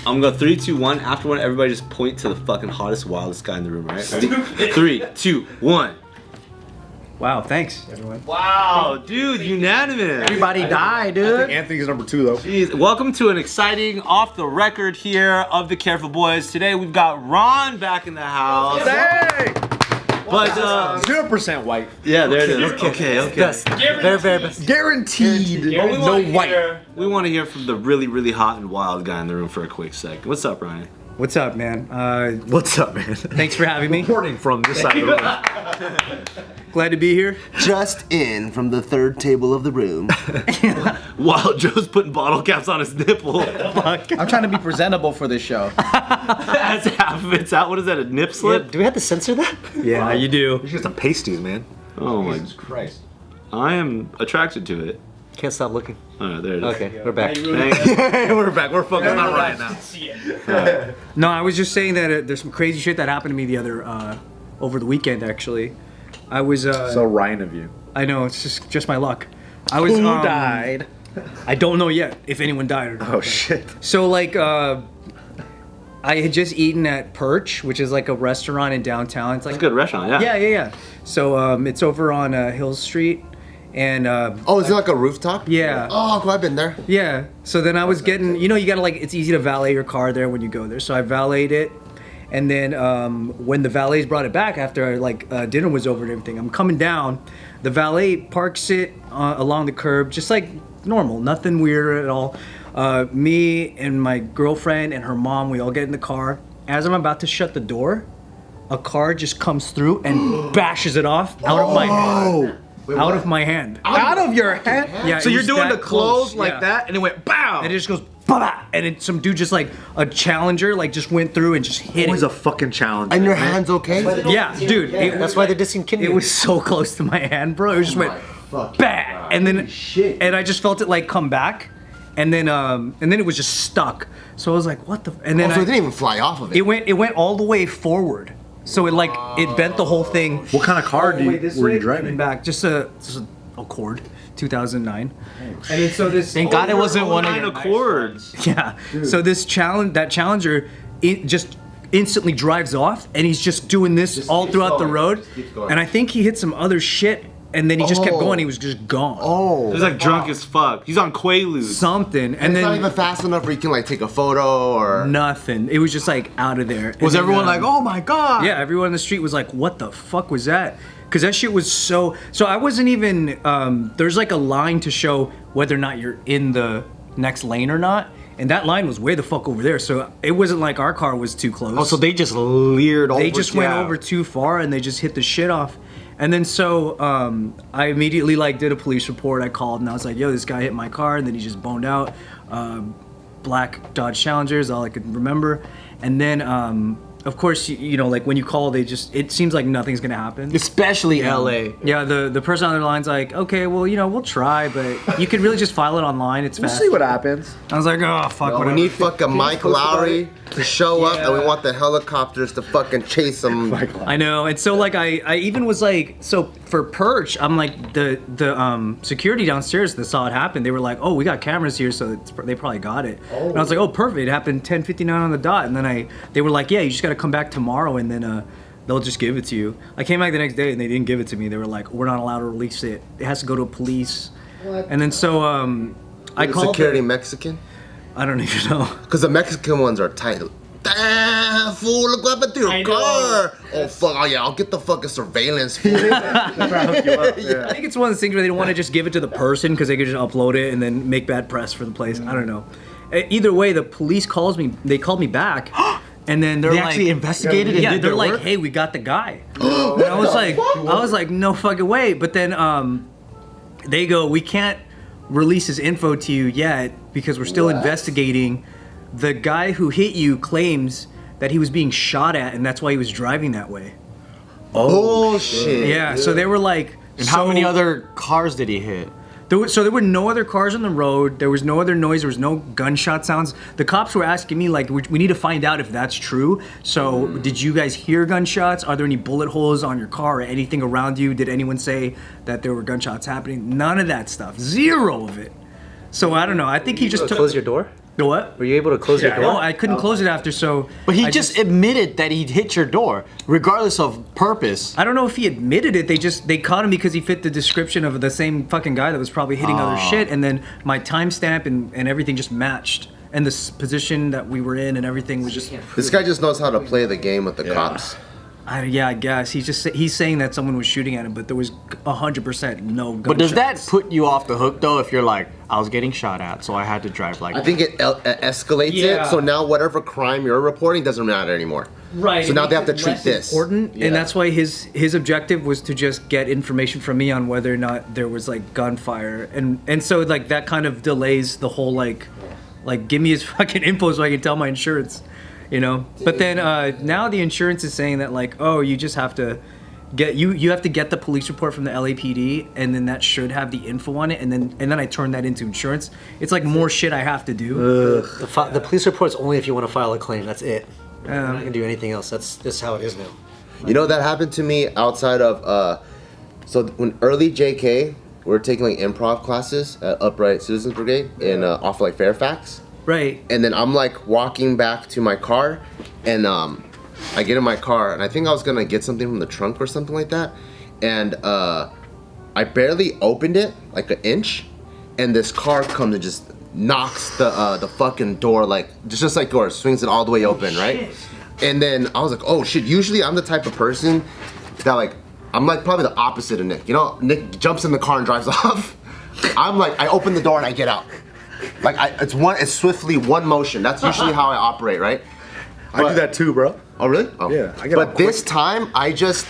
I'm gonna go 3, 2, 1. After one, everybody just point to the fucking hottest, wildest guy in the room, right? Ready? 3, 2, 1. Wow, thanks, everyone. Wow, dude, unanimous. Everybody died, dude. Anthony's number 2, though. Jeez, welcome to an exciting off the record here of the Careful Boys. Today we've got Ron back in the house. Hey! But 0% white. yeah, there it is. Okay. Best. Very, very best. Guaranteed. No white. We want to hear from the really, really hot and wild guy in the room for a quick sec. What's up, Ryan? What's up, man? What's up, man? Thanks for having me. Reporting from this side of the room. Glad to be here. Just in from the third table of the room. While Joe's putting bottle caps on his nipple. I'm trying to be presentable for this show. That's half of it's out. What is that, a nip slip? Do we have to censor that? Yeah, you do. There's just some pasties, man. Oh my. Christ. I am attracted to it. Can't stop looking. Alright, there it is. Okay, we're back. Thanks. We're back. We're focused on Ryan now. No, I was just saying that there's some crazy shit that happened to me the other, over the weekend, actually. I was, So Ryan of you. I know, it's just my luck. I was, Who died? I don't know yet if anyone died or not. Oh, shit. So, like, I had just eaten at Perch, which is like a restaurant in downtown. It's like It's a good restaurant, yeah. Yeah. So, it's over on Hill Street. And Oh, is it like a rooftop? yeah. Oh, cool, I've been there. Yeah. So then I was getting, you gotta like, it's easy to valet your car there when you go there. So I valeted it. And then when the valets brought it back after like dinner was over and everything, I'm coming down. The valet parks it along the curb, just like normal, nothing weird at all. Me and my girlfriend and her mom, we all get in the car. As I'm about to shut the door, a car just comes through and bashes it off out of my hand. Out of my hand. Out of your hand? Yeah, So it you're was doing that the close close, like yeah. that, and it went BOW! And it just goes bah! And it, some dude just like a challenger like just went through and just hit Always it. a fucking challenge. And your hand's okay? Yeah, dude. That's why they're discontinued. It was so close to my hand, bro. It just went bah! And then and I just felt it like come back. And then it was just stuck. So I was like, what the? And then So it didn't even fly off of it. it went all the way forward. So it like it bent the whole thing. What kind of car were you And driving? back, just a Accord, 2009. And then so this. Thank God it wasn't one of 9 your Accords. Yeah. So this Challenger, it just instantly drives off, and he's just doing this all throughout the road. And I think he hit some other shit, and then he just kept going. He was just gone. Oh. He's like drunk as fuck. He's on Quaaludes. Something, and It's not then even fast enough where you can like take a photo or... nothing. It was just like out of there. Was And then, everyone like, oh my god? Yeah, everyone in the street was like, what the fuck was that? Because that shit was so I wasn't even, there's like a line to show whether or not you're in the next lane or not. And that line was way the fuck over there. So it wasn't like our car was too close. Oh, so they just leered over. They just went yeah. over too far and they just hit the shit off. And then so I immediately like did a police report. I called and I was like, yo, this guy hit my car, and then he just boned out. Black Dodge Challenger is all I could remember. And then of course, you know, like when you call, it seems like nothing's gonna happen. Especially LA. Yeah, the person on the line's like, okay, well, you know, we'll try, but you could really just file it online. It's We'll fast. see what happens. I was like, oh, fuck, We whatever. need fucking Mike post about Lowry to show up, and we Yeah. want the helicopters to fucking chase him. I know, and so like I even was like, so for Perch, I'm like the security downstairs that saw it happen, they were like, oh, we got cameras here, so they probably got it. And I was like, oh, perfect, it happened 10:59 on the dot, and then they were like, yeah, you just got to come back tomorrow, and then they'll just give it to you. I came back the next day and they didn't give it to me. They were like, we're not allowed to release it. It has to go to police. And then so I called Security Mexican? I don't even know. Because the Mexican ones are tight. Damn, fool, look what happened to your car. Oh, fuck, oh yeah, I'll get the fucking surveillance. Fool. I think it's one of those things where they don't want to just give it to the person because they could just upload it and then make bad press for the place. I don't know. Either way, the police calls me. They called me back, and then they're They like, actually investigated and yeah, did they're their like, work? hey, we got the guy. And I was like, no fucking way. But then they go, we can't release his info to you yet because we're still investigating. The guy who hit you claims that he was being shot at, and that's why he was driving that way. Bullshit. Yeah, so they were like, And how many other cars did he hit? There were no other cars on the road. There was no other noise. There was no gunshot sounds. The cops were asking me, like, we need to find out if that's true. So did you guys hear gunshots? Are there any bullet holes on your car or anything around you? Did anyone say that there were gunshots happening? None of that stuff. Zero of it. So I don't know. I think he just took... Close your door? The what? Were you able to close your No, door? I couldn't close it after, so. But he I just admitted that he'd hit your door, regardless of purpose. I don't know if he admitted it. They caught him because he fit the description of the same fucking guy that was probably hitting other shit, and then my timestamp and everything just matched, and the position that we were in and everything was just. This guy just knows how to play the game with the cops. I guess he's saying that someone was shooting at him, but there was 100% no gunshots. But does that put you off the hook though? If you're like, I was getting shot at, so I had to drive like. I think it escalates Yeah. it. So now whatever crime you're reporting doesn't matter anymore. Right. So now it they have to makes it treat less this. important, Yeah. and that's why his objective was to just get information from me on whether or not there was like gunfire, and so like that kind of delays the whole like give me his fucking info so I can tell my insurance, you know. But then now the insurance is saying that like, oh, you just have to get you have to get the police report from the LAPD, and then that should have the info on it, and then I turn that into insurance. It's like more shit I have to do. The police report's only if you want to file a claim. That's it. You're not gonna do anything else. That's how it is now. You know, that happened to me outside of, so when early JK, we were taking like improv classes at Upright Citizens Brigade in off like Fairfax. Right. And then I'm like walking back to my car, and I get in my car, and I think I was gonna get something from the trunk or something like that, and I barely opened it, like an inch, and this car comes and just knocks the fucking door, like just like yours, swings it all the way open, right? And then I was like, oh shit. Usually I'm the type of person that like, I'm like probably the opposite of Nick. You know, Nick jumps in the car and drives off. I'm like, I open the door and I get out. Like it's swiftly one motion. That's usually how I operate, right? I do that too, bro. Oh really? Oh. Yeah, I get But out this time I just,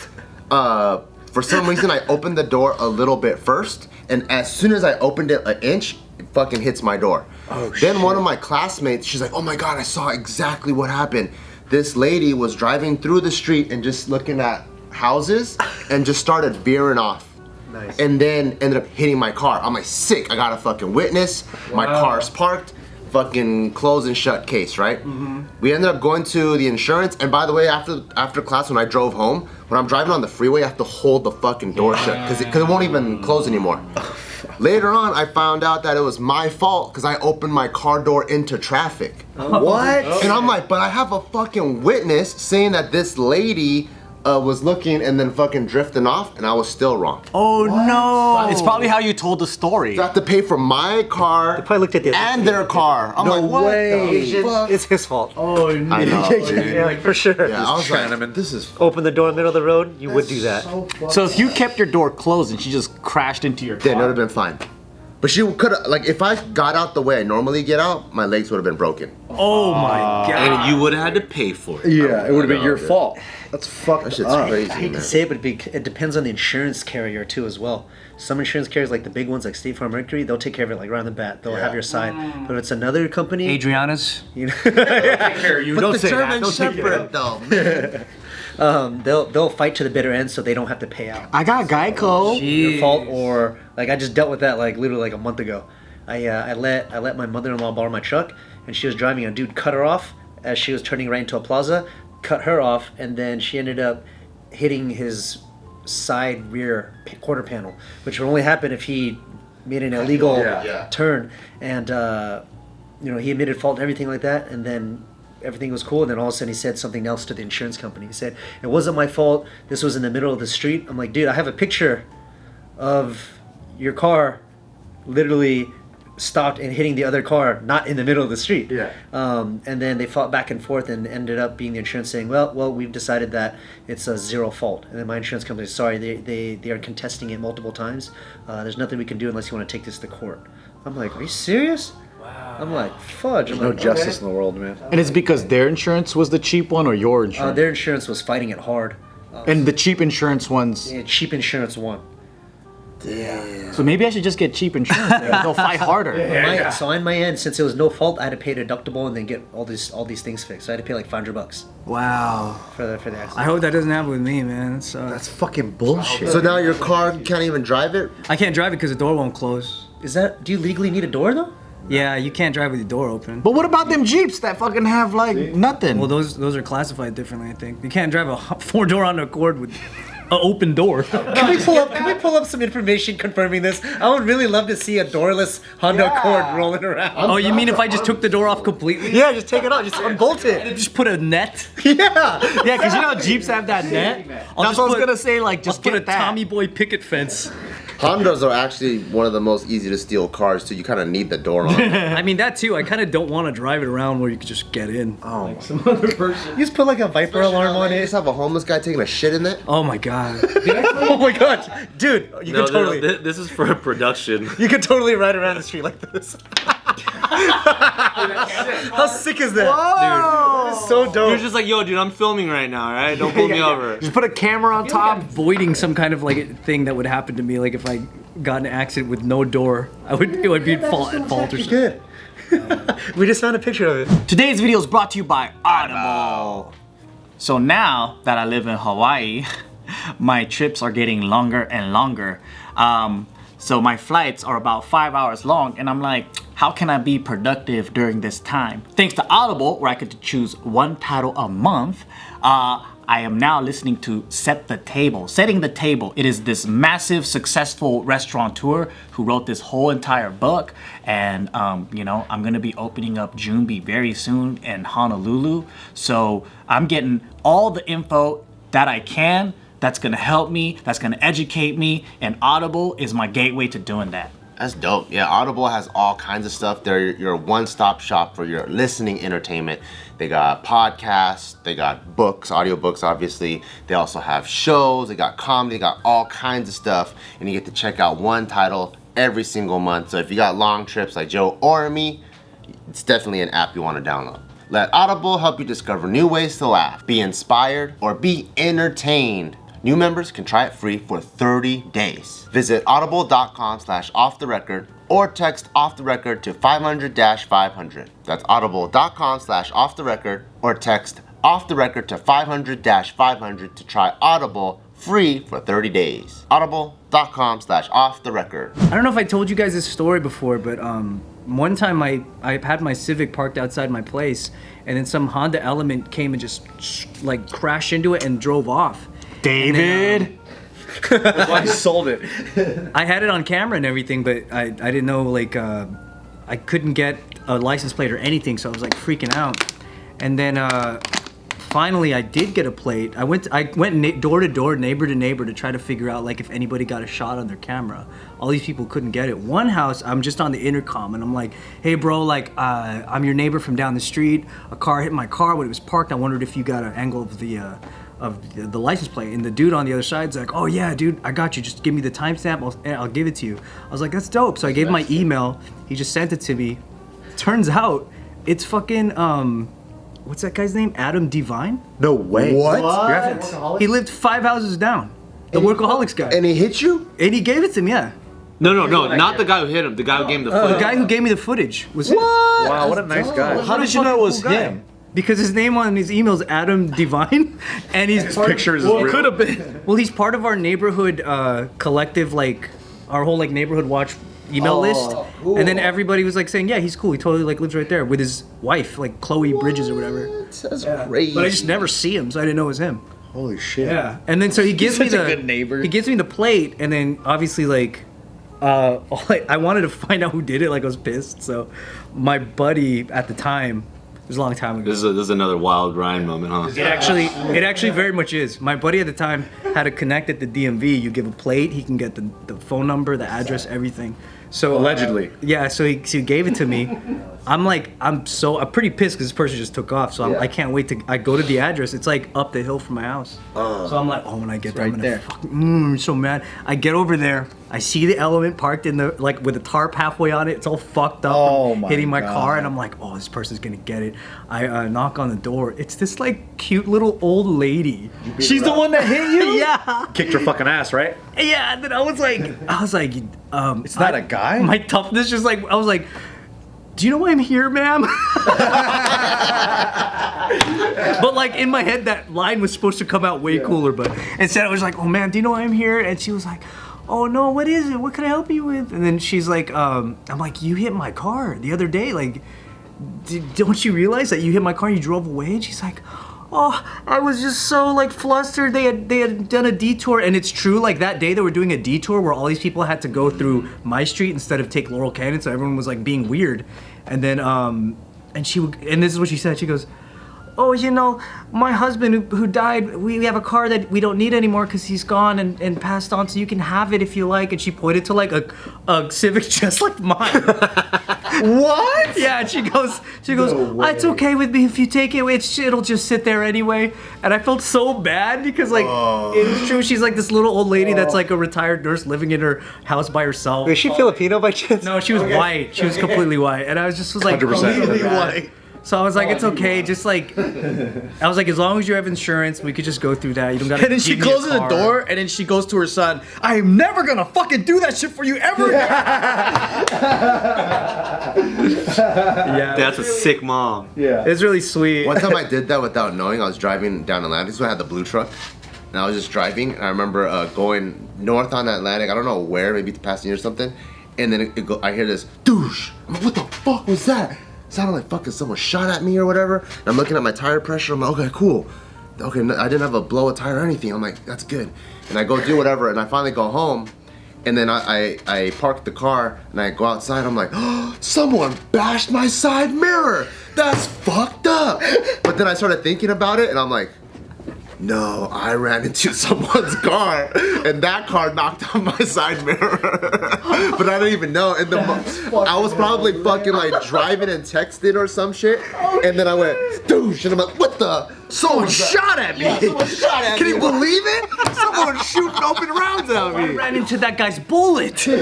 for some reason I opened the door a little bit first, and as soon as I opened it an inch, it fucking hits my door. Oh, then one of my classmates, she's like, oh my God, I saw exactly what happened. This lady was driving through the street and just looking at houses and just started veering off. Nice. And then ended up hitting my car. I'm like, sick, I got a fucking witness. Wow. My car's parked, fucking closed and shut case, right? Mm-hmm. We ended up going to the insurance, and by the way, after class when I drove home, when I'm driving on the freeway, I have to hold the fucking door shut because it won't even close anymore. Later on, I found out that it was my fault because I opened my car door into traffic. What? And I'm like, but I have a fucking witness saying that this lady was looking and then fucking drifting off, and I was still wrong. Oh no! It's probably how you told the story. So I have to pay for my car Probably looked at the and their car. I'm like, what the fuck? It's his fault. Oh no. I know, dude. Yeah, like for sure. Yeah, I was like, Chinaman. this is Open the door in the middle of the road, you would do that. So if you kept your door closed and she just crashed into your car, then it would have been fine. But she could have, like, if I got out the way I normally get out, my legs would have been broken. Oh my God. And you would have had to pay for it. Yeah, it would have been know, your dude. fault. That's fucked That shit's up. crazy, I hate man. to say it, but it depends on the insurance carrier too as well. Some insurance carriers, like the big ones like State Farm, Mercury, they'll take care of it like right on the bat. They'll have your side. But if it's another company, Adriana's. you know, take care of you. But Don't the say German that. Don't take it Shepherd, out. though, man. they'll fight to the bitter end so they don't have to pay out. I got Geico. Your fault, or like I just dealt with that like literally like a month ago. I let my mother-in-law borrow my truck, and she was driving. A dude cut her off as she was turning right into a plaza, cut her off, and then she ended up hitting his side rear quarter panel, which would only happen if he made an illegal turn. And he admitted fault and everything like that, and then everything was cool. And then all of a sudden he said something else to the insurance company. He said, "It wasn't my fault. This was in the middle of the street." I'm like, dude, I have a picture of your car literally stopped and hitting the other car, not in the middle of the street. Yeah. And then they fought back and forth, and ended up being the insurance saying, well, we've decided that it's a zero fault. And then my insurance company is sorry, they are contesting it multiple times. There's nothing we can do unless you want to take this to court. I'm like, are you serious? Wow. I'm like, fudge. I'm No like, justice okay. in the world, man. And it's because their insurance was the cheap one or your insurance? Their insurance was fighting it hard. And the cheap insurance ones. Yeah, cheap insurance won. So maybe I should just get cheap insurance. They'll fight harder. So on my end, since it was no fault, I had to pay a deductible and then get all these things fixed. So I had to pay like $500 Wow. for the accident. I hope that doesn't happen with me, man. That's fucking bullshit. So now your car can't even drive it? I can't drive it because the door won't close. Do you legally need a door though? Yeah, you can't drive with the door open. But what about them Jeeps that fucking have like nothing? Well, those are classified differently, I think. You can't drive a 4-door Honda Accord with open door. Can we pull up some information confirming this? I would really love to see a doorless Honda Accord rolling around. Oh, you mean if I just took the door off completely? Yeah, just take it off, just unbolt it. Just put a net? Yeah. Yeah, because you know Jeeps have that net. That's what I was gonna say. Like, just Put get a that. Tommy Boy picket fence. Hondas are actually one of the most easy to steal cars too. You kind of need the door on. I mean, that too. I kind of don't want to drive it around where you could just get in. Oh. Like some other person. You just put like a Viper alarm on You it. just have a homeless guy taking a shit in it. Oh my god. Oh my gosh, dude, you No, could totally, this is for production. you could totally ride around the street like this. How sick is that, dude? It's so dope. You're just like, yo, dude, I'm filming right now, all right? Don't pull me over. Just put a camera on top. Avoiding some kind of like thing that would happen to me, like if I got in an accident with no door, it would be at fault or something. Good. We just found a picture of it. Today's video is brought to you by Audible. So now that I live in Hawaii, my trips are getting longer and longer. So my flights are about 5 hours long, and I'm like, how can I be productive during this time? Thanks to Audible, where I get to choose one title a month, I am now listening to Setting the Table. It is this massive, successful restaurateur who wrote this whole entire book. And, you know, I'm going to be opening up Junbi very soon in Honolulu. So I'm getting all the info that I can that's going to help me, that's going to educate me. And Audible is my gateway to doing that. That's dope. Yeah, Audible has all kinds of stuff. They're your one-stop shop for your listening entertainment. They got podcasts, they got books, audiobooks obviously. They also have shows, they got comedy, they got all kinds of stuff. And you get to check out one title every single month. So if you got long trips like Joe or me, it's definitely an app you want to download. Let Audible help you discover new ways to laugh, be inspired, or be entertained. New members can try it free for 30 days. Visit audible.com/offtherecord or text off the record to 500-500. That's audible.com/offtherecord or text off the record to 500-500 to try Audible free for 30 days. Audible.com/offtherecord. I don't know if I told you guys this story before, but one time I had my Civic parked outside my place, and then some Honda Element came and just like crashed into it and drove off. David! That's why he sold it. I had it on camera and everything, but I didn't know, like, I couldn't get a license plate or anything, so I was like freaking out. And then finally I did get a plate. I went door to door, neighbor to neighbor to try to figure out like if anybody got a shot on their camera. All these people couldn't get it. One house, I'm just on the intercom and I'm like, hey bro, like I'm your neighbor from down the street. A car hit my car when it was parked. I wondered if you got an angle of the license plate. And the dude on the other side's like, oh yeah, dude, I got you. Just give me the timestamp. I'll give it to you. I was like, that's dope. So I gave him my email. He just sent it to me. Turns out it's fucking what's that guy's name? Adam Devine? No way. What? He lived 5 houses down. The Workaholics guy. And he hit you? And he gave it to me, yeah. No, not the guy who hit him. The guy who gave him the The footage. guy who gave me the footage was him. Wow, what a nice guy. How did you know it was him? Because his name on his email is Adam Devine, and he's Pictures. Well, it could have been. Well, he's part of our neighborhood collective, like our whole like neighborhood watch email list, cool. and then everybody was like saying, yeah, he's cool. He totally like lives right there with his wife, like Chloe Bridges or whatever. That's crazy. But I just never see him, so I didn't know it was him. Holy shit. Yeah, and then so he gives me such the a good neighbor. He gives me the plate, and then obviously like, I wanted to find out who did it. Like I was pissed. So my buddy at the time, it was a long time ago. This is another wild Ryan moment, huh? It actually very much is. My buddy at the time had to connect at the DMV. You give a plate, he can get the phone number, the address, everything. So Allegedly. yeah. So he gave it to me. I'm pretty pissed because this person just took off. So I can't wait I go to the address. It's like up the hill from my house. So I'm like, oh, when I get there, I'm gonna I'm so mad. I get over there. I see the Element parked in the like with a tarp halfway on it. It's all fucked up, Oh, from my hitting my God. car, and I'm like, oh, this person's gonna get it. I knock on the door. It's this like cute little old lady. She's the one that hit you? Yeah. Kicked her fucking ass, right? Yeah, and then I was like, It's not a guy? My toughness just like, I was like, do you know why I'm here, ma'am? But like in my head, that line was supposed to come out way cooler, but instead I was like, oh man, do you know why I'm here? And she was like, oh no, what is it? What can I help you with? And then she's like, I'm like, you hit my car the other day. Like, don't you realize that you hit my car and you drove away? And she's like, oh, I was just so like flustered. They had done a detour, and it's true. Like that day, they were doing a detour where all these people had to go through my street instead of take Laurel Canyon. So everyone was like being weird. And then and this is what she said. She goes, oh, you know, my husband who died, we have a car that we don't need anymore because he's gone and passed on, so you can have it if you like. And she pointed to like a Civic just like mine. What? Yeah, and she goes, it's okay with me if you take it. It'll just sit there anyway. And I felt so bad because like it's true. She's like this little old lady that's like a retired nurse living in her house by herself. Is she Filipino by chance? No, she was white. She was completely white, and I was like 100% completely white. So I was like, it's okay, just like, I was like, as long as you have insurance, we could just go through that. You don't gotta. And then she closes the door, and then she goes to her son. I am never gonna fucking do that shit for you ever again. Yeah, That's a sick mom. Yeah. it's really sweet. One time I did that without knowing. I was driving down Atlantic, so I had the blue truck, and I was just driving. And I remember going north on Atlantic. I don't know where, maybe to Pasadena or something. And then I hear this douche. I'm like, what the fuck was that? Sounded like fucking someone shot at me or whatever. And I'm looking at my tire pressure. I'm like, okay, cool. Okay, I didn't have a blow a tire or anything. I'm like, that's good. And I go do whatever, and I finally go home. And then I park the car, and I go outside. I'm like, oh, someone bashed my side mirror. That's fucked up. But then I started thinking about it, and I'm like, no, I ran into someone's car, and that car knocked on my side mirror. But I didn't even know. And I was probably fucking like driving and texting or some shit. And then I went, douche, and I'm like, what the? Someone shot at me. Someone shot at me. Can you believe it? Someone shooting open rounds at me. I ran into that guy's bullet. Was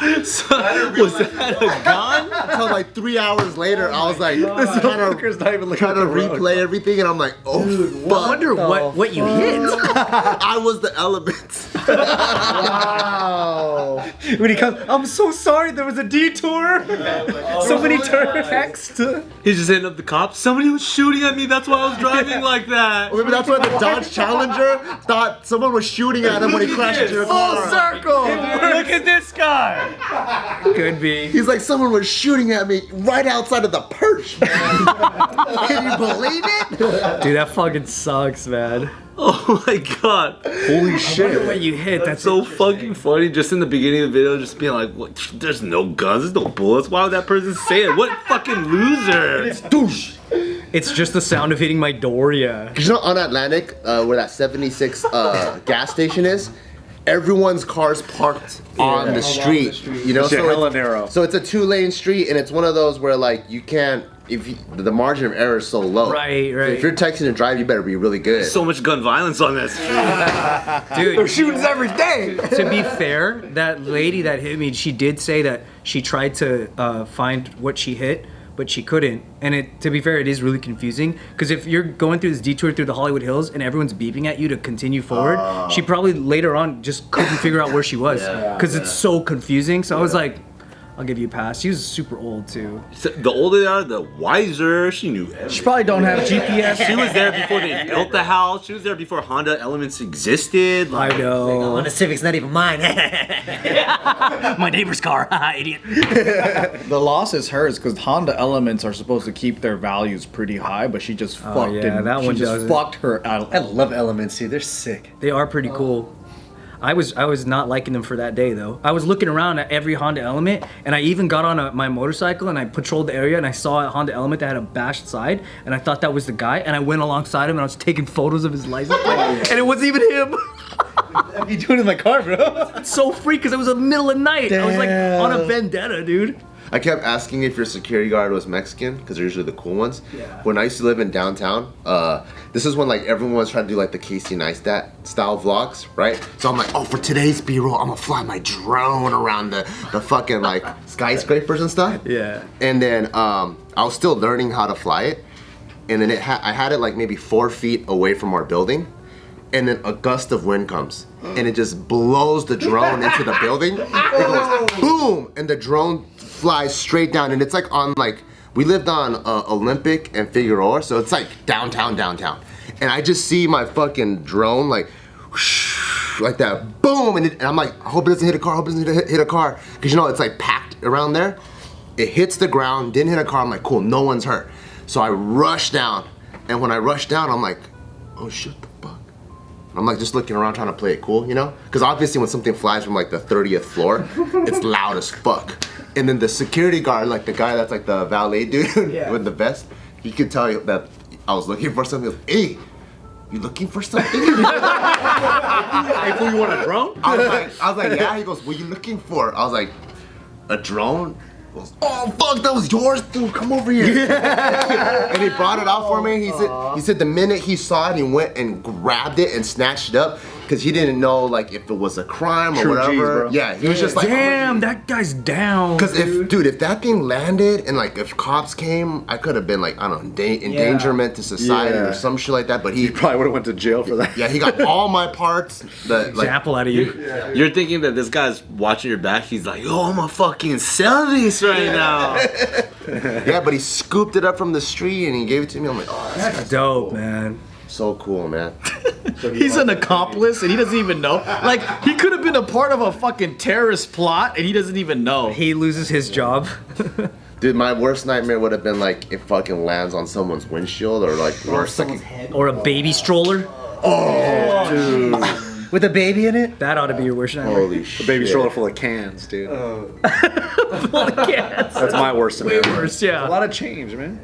that a gun? Until like 3 hours later, I was like, trying to replay everything, and I'm like, oh, fuck. I wonder what you hit. I was the elements. Wow. When he comes, I'm so sorry, there was a detour. Somebody turned text. He's just hitting up the cops. Somebody was shooting at me. That's why I was driving like that. Maybe that's why the Dodge Challenger thought someone was shooting at him when he crashed into your car. Full circle. Look at this guy. Could be. He's like, someone was shooting at me right outside of the perch. Can you believe it? Dude, that fucking sucks, man. Oh my god. Holy I shit. wonder what you hit. That's So fucking funny. Just in the beginning of the video, just being like, what? There's no guns, there's no bullets. Why would that person say it? What fucking loser? Douche. It's just the sound of hitting my door, yeah. You know, on Atlantic, where that 76 gas station is, everyone's car's parked on the street. You know, Shit, hella narrow. So it's a 2-lane street, and it's one of those where like you can't. The margin of error is so low. Right, So right. if you're texting and drive, you better be really good. So much gun violence on this. Dude, Shootings every day. to be fair, that lady that hit me, she did say that she tried to find what she hit, but she couldn't. And to be fair, it is really confusing because if you're going through this detour through the Hollywood Hills and everyone's beeping at you to continue forward, she probably later on just couldn't figure out where she was because it's so confusing. So I was like, I'll give you a pass. She was super old too. The older they are, the wiser. She knew everything. She probably don't have GPS. She was there before they built the house. She was there before Honda Elements existed. I know. Honda Civic's not even mine. My neighbor's car, idiot. The loss is hers because Honda Elements are supposed to keep their values pretty high, but she just fucked yeah, that she one just doesn't. fucked her out. I love Elements, dude. They're sick. They are pretty cool. I was not liking them for that day though. I was looking around at every Honda Element, and I even got on my motorcycle and I patrolled the area and I saw a Honda Element that had a bashed side, and I thought that was the guy, and I went alongside him and I was taking photos of his license plate, and it wasn't even him. What are you doing in my car, bro? It's so freak because it was the middle of the night. I was like on a vendetta, dude. I kept asking if your security guard was Mexican because they're usually the cool ones. Yeah. When I used to live in downtown, this is when like everyone was trying to do like the Casey Neistat style vlogs, right? So I'm like, oh, for today's B-roll, I'm gonna fly my drone around the fucking like skyscrapers and stuff. Yeah. And then I was still learning how to fly it, and then I had it like maybe 4 feet away from our building. And then a gust of wind comes, and it just blows the drone into the building. It goes boom, and the drone flies straight down, and it's like on like, we lived on Olympic and Figueroa, so it's like downtown. And I just see my fucking drone like, whoosh, like that, boom, and I'm like, I hope it doesn't hit a car, hit a car, because you know, it's like packed around there. It hits the ground, didn't hit a car, I'm like, cool, no one's hurt. So I rush down, And when I rushed down, I'm like, oh shit, the fuck. I'm like just looking around trying to play it cool, you know? Because obviously when something flies from like the 30th floor, it's loud as fuck. And then the security guard, like the guy that's like the valet dude with the vest, he could tell you that I was looking for something. He goes, hey, you looking for something? Hey, fool, you want a drone? I was like, yeah. He goes, what are you looking for? I was like, a drone? He goes, oh fuck, that was yours, dude. Come over here. And he brought it out for me. He said the minute he saw it, he went and grabbed it and snatched it up because he didn't know like if it was a crime or True whatever. G's, bro. Yeah, he was just like, Damn, that guy's down. because if that thing landed and like if cops came, I could have been like, I don't know, endangerment to society Yeah. or some shit like that. But You probably would have went to jail for that. yeah, he got all my parts. Like, Example out of you. You're thinking that this guy's watching your back. He's like, "Yo, I'm gonna fucking sell this right now." yeah, but he scooped it up from the street and he gave it to me. I'm like, oh, That's dope, man. so cool, man. He's an accomplice and he doesn't even know. Like, he could have been a part of a fucking terrorist plot and he doesn't even know. He loses his job. Dude, my worst nightmare would have been like it fucking lands on someone's windshield or like Someone's head. Or a baby stroller. With a baby in it? That ought to be your worst nightmare. holy shit. Baby stroller full of cans, dude. Yes. That's my worst scenario. Worst, yeah. A lot of change, man.